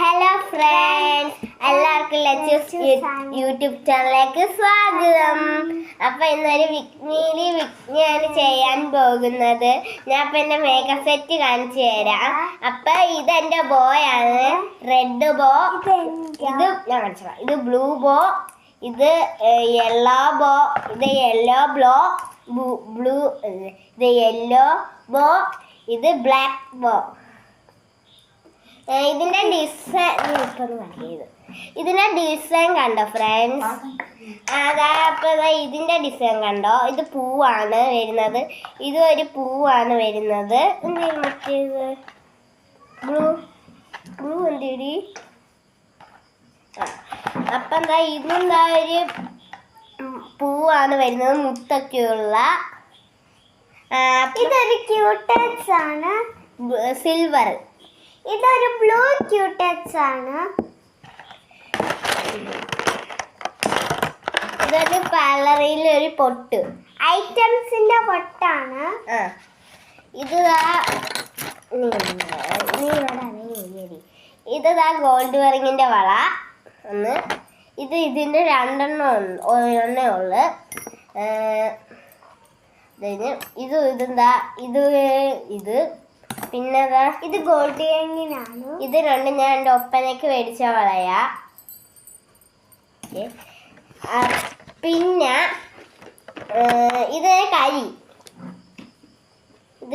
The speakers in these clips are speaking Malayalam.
ഹലോ ഫ്രണ്ട്സ്, എല്ലാവർക്കും ലച്ചൂസ് യൂട്യൂബ് ചാനലിലേക്ക് സ്വാഗതം. അപ്പൊ ഇന്നൊരു വിജ്ഞാനം ചെയ്യാൻ പോകുന്നത് ഞാൻ ഇപ്പൊ എന്റെ മേക്കപ്പ് സെറ്റ് കാണിച്ചു തരാം. അപ്പൊ ഇതെന്റെ ബോയാണ്, റെഡ് ബോ. ഇത് ഞാൻ കാണിച്ചു, ഇത് ബ്ലൂ ബോ, ഇത് യെല്ലോ ബോ, ഇത് യെല്ലോ ബ്ലൂ, ഇത് യെല്ലോ ബോ, ഇത് ബ്ലാക്ക് ബോ. ഇതിന്റെ ഡിസൈൻ കണ്ടോ ഫ്രണ്ട്സ്? അപ്പൊ ഇതിന്റെ ഡിസൈൻ കണ്ടോ? ഇത് പൂവാണ് വരുന്നത്, ഇത് ഒരു പൂവാണ് വരുന്നത്. മറ്റേത് ബ്ലൂ എന്തേടി? അപ്പൊ ഇതെന്താ ഒരു പൂവാണ് വരുന്നത്, മുത്തൊക്കെയുള്ള. ഇതൊരു ക്യൂട്ടക്സ് ആണ്, സിൽവർ. ഇതൊരു ബ്ലൂ ക്യൂട്ടക്സ് ആണ്. ഇതൊരു കളറിൽ ഒരു പൊട്ട്, ഐറ്റംസിന്റെ പൊട്ടാണ്. ഇതാ ഗോൾഡ് വെറിങ്ങിന്റെ വള ഒന്ന്. ഇതിന്റെ രണ്ടെണ്ണേ ഉള്ളു. ഇതെന്താ ഇത് പിന്നെ ഇത് ഗോൾഡ് വെറിങ്ങിനാണ്. ഇത് രണ്ടും ഞാൻ എൻ്റെ ഒപ്പനയ്ക്ക് മേടിച്ച വളയാ. പിന്നെ ഇത്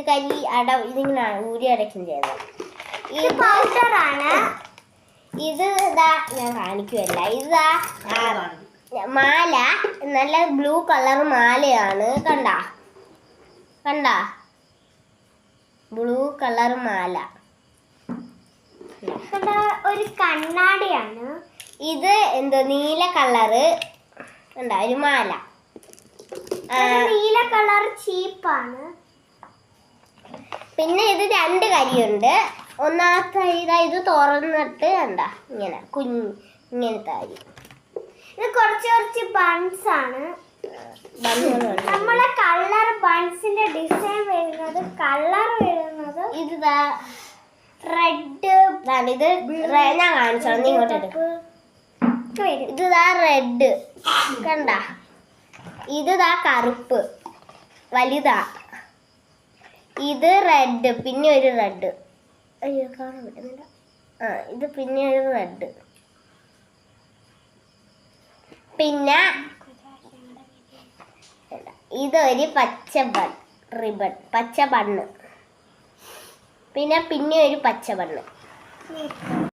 കരി, ഇതിങ്ങനെ ഊരി അടയ്ക്കും ചെയ്യുന്നത്. ഇത് പൗഡറാണ്. ഇത് ഞാൻ കാണിക്കുമല്ല. മാല, നല്ല ബ്ലൂ കളർ മാലയാണ്. കണ്ട ബ്ലൂ കളർ മാല. ഒരു കണ്ണാടിയാണ്. ഇത് നീല കളറ് ഒരു മാല. നീല കളർ ചീപ്പാണ്. പിന്നെ ഇത് രണ്ട് കരിയുണ്ട്. ഒന്നാമത്തെ ഇത് തുറന്നിട്ട് ഇങ്ങനെ ഇങ്ങനത്തെ അരി. ഇത് കുറച്ച് ബൺസ് ആണ്. നമ്മളെ കളർ ബൺസിന്റെ ഡിസൈൻ വരുന്നത്, ഇത് റെഡ്. ഇത് ഞാൻ കാണിച്ചോളാം, നീ ഇങ്ങോട്ട് എടുക്കും. ഇത് റെഡ് കണ്ട. ഇത് കറുപ്പ് വലുതാ. ഇത് റെഡ്, പിന്നെ ഒരു റെഡ്. അയ്യോ കാണാൻ പറ്റുന്നില്ല. ഇത് പിന്നെ ഒരു റെഡ്. പിന്നെ ഇതൊരു പച്ച റിബൺ, പച്ച ബണ്ണ്. പിന്നെ ഒരു പച്ച ബണ്ണ്.